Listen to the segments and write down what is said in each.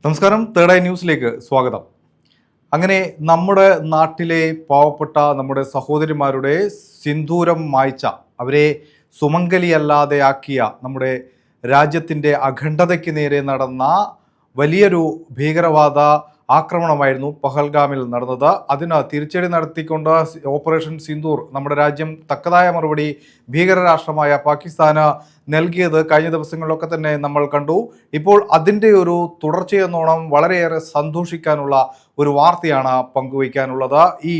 നമസ്കാരം, third eye ന്യൂസിലേക്ക് സ്വാഗതം. അങ്ങനെ നമ്മുടെ നാട്ടിലെ പാവപ്പെട്ട നമ്മുടെ സഹോദരിമാരുടെ സിന്ദൂരം മായ്ച്ച, അവരെ സുമംഗലിയല്ലാതെ ആക്കിയ നമ്മുടെ രാജ്യത്തിൻ്റെ അഖണ്ഡതയ്ക്ക് നേരെ നടന്ന വലിയൊരു ഭീകരവാദ ആക്രമണമായിരുന്നു പഹൽഗാമിൽ നടന്നത്. അതിന് തിരിച്ചടി നടത്തിക്കൊണ്ട് ഓപ്പറേഷൻ സിന്ദൂർ നമ്മുടെ രാജ്യം തക്കതായ മറുപടി ഭീകരരാഷ്ട്രമായ പാകിസ്ഥാന് നൽകിയത് കഴിഞ്ഞ ദിവസങ്ങളിലൊക്കെ തന്നെ നമ്മൾ കണ്ടു. ഇപ്പോൾ അതിൻ്റെ ഒരു തുടർച്ചയെന്നോണം വളരെയേറെ സന്തോഷിക്കാനുള്ള ഒരു വാർത്തയാണ് പങ്കുവയ്ക്കാനുള്ളത്. ഈ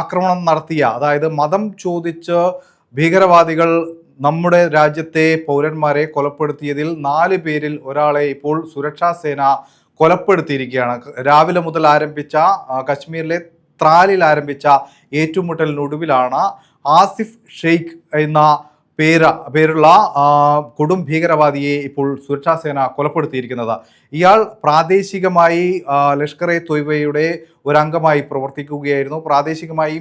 ആക്രമണം നടത്തിയ, അതായത് മതം ചോദിച്ച് ഭീകരവാദികൾ നമ്മുടെ രാജ്യത്തെ പൗരന്മാരെ കൊലപ്പെടുത്തിയതിൽ 4 പേരിൽ ഒരാളെ ഇപ്പോൾ സുരക്ഷാ സേന കൊലപ്പെടുത്തിയിരിക്കുകയാണ്. രാവിലെ മുതൽ ആരംഭിച്ച കശ്മീരിലെ ത്രാലിൽ ആരംഭിച്ച ഏറ്റുമുട്ടലിനൊടുവിലാണ് ആസിഫ് ഷെയ്ഖ് എന്ന പേരുള്ള കൊടും ഭീകരവാദിയെ ഇപ്പോൾ സുരക്ഷാ സേന കൊലപ്പെടുത്തിയിരിക്കുന്നത്. ഇയാൾ പ്രാദേശികമായി ലഷ്കർ എ തൊയ്ബയുടെ ഒരംഗമായി പ്രവർത്തിക്കുകയായിരുന്നു. പ്രാദേശികമായി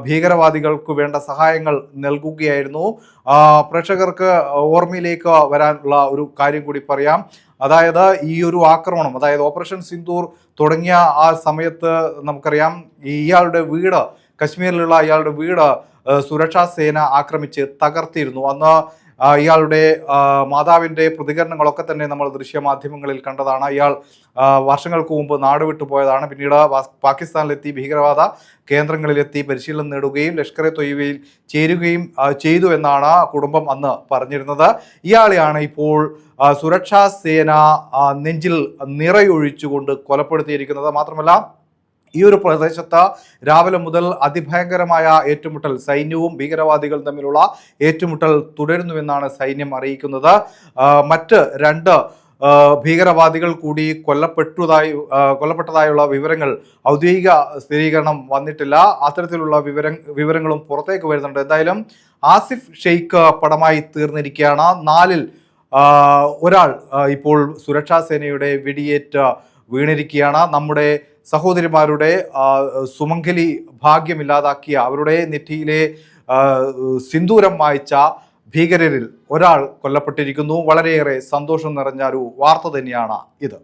ഭീകരവാദികൾക്ക് വേണ്ട സഹായങ്ങൾ നൽകുകയായിരുന്നു. പ്രേക്ഷകർക്ക് ഓർമ്മയിലേക്ക് വരാനുള്ള ഒരു കാര്യം കൂടി പറയാം. അതായത് ഈ ഒരു ആക്രമണം, അതായത് ഓപ്പറേഷൻ സിന്ദൂർ തുടങ്ങിയ ആ സമയത്ത് നമുക്കറിയാം ഇയാളുടെ വീട്, കശ്മീരിലുള്ള ഇയാളുടെ വീട് സുരക്ഷാ സേന ആക്രമിച്ച് തകർത്തിരുന്നു. അന്ന് ഇയാളുടെ മാതാവിൻ്റെ പ്രതികരണങ്ങളൊക്കെ തന്നെ നമ്മൾ ദൃശ്യമാധ്യമങ്ങളിൽ കണ്ടതാണ്. ഇയാൾ വർഷങ്ങൾക്ക് മുമ്പ് നാട് വിട്ടു പോയതാണ്. പിന്നീട് പാകിസ്ഥാനിലെത്തി ഭീകരവാദ കേന്ദ്രങ്ങളിലെത്തി പരിശീലനം നേടുകയും ലഷ്കർ എ തൊയ്ബയിൽ ചേരുകയും ചെയ്തു എന്നാണ് കുടുംബം അന്ന് പറഞ്ഞിരുന്നത്. ഇയാളെയാണ് ഇപ്പോൾ സുരക്ഷാ സേന നെഞ്ചിൽ നിറയൊഴിച്ചുകൊണ്ട് കൊലപ്പെടുത്തിയിരിക്കുന്നത്. മാത്രമല്ല, ഈ ഒരു പ്രദേശത്ത് രാവിലെ മുതൽ അതിഭയങ്കരമായ ഏറ്റുമുട്ടൽ, സൈന്യവും ഭീകരവാദികളും തമ്മിലുള്ള ഏറ്റുമുട്ടൽ തുടരുന്നുവെന്നാണ് സൈന്യം അറിയിക്കുന്നത്. മറ്റ് 2 ഭീകരവാദികൾ കൂടി കൊല്ലപ്പെട്ടതായുള്ള വിവരങ്ങൾ, ഔദ്യോഗിക സ്ഥിരീകരണം വന്നിട്ടില്ല. അത്തരത്തിലുള്ള വിവരങ്ങളും പുറത്തേക്ക് വരുന്നുണ്ട്. എന്തായാലും ആസിഫ് ഷെയ്ഖ് പടമായി തീർന്നിരിക്കുകയാണ്. 4-ൽ ഒരാൾ ഇപ്പോൾ സുരക്ഷാ സേനയുടെ വെടിയേറ്റ് വീണിരിക്കുകയാണ്. നമ്മുടെ സഹോദരിമാരുടെ സുമംഗലി ഭാഗ്യമില്ലാതാക്കിയ, അവരുടെ നെറ്റിയിലെ സിന്ദൂരം മായ്ച്ച ഭീകരരിൽ ഒരാൾ കൊല്ലപ്പെട്ടിരിക്കുന്നു. വളരെയേറെ സന്തോഷം നിറഞ്ഞ ഒരു വാർത്ത തന്നെയാണ് ഇത്.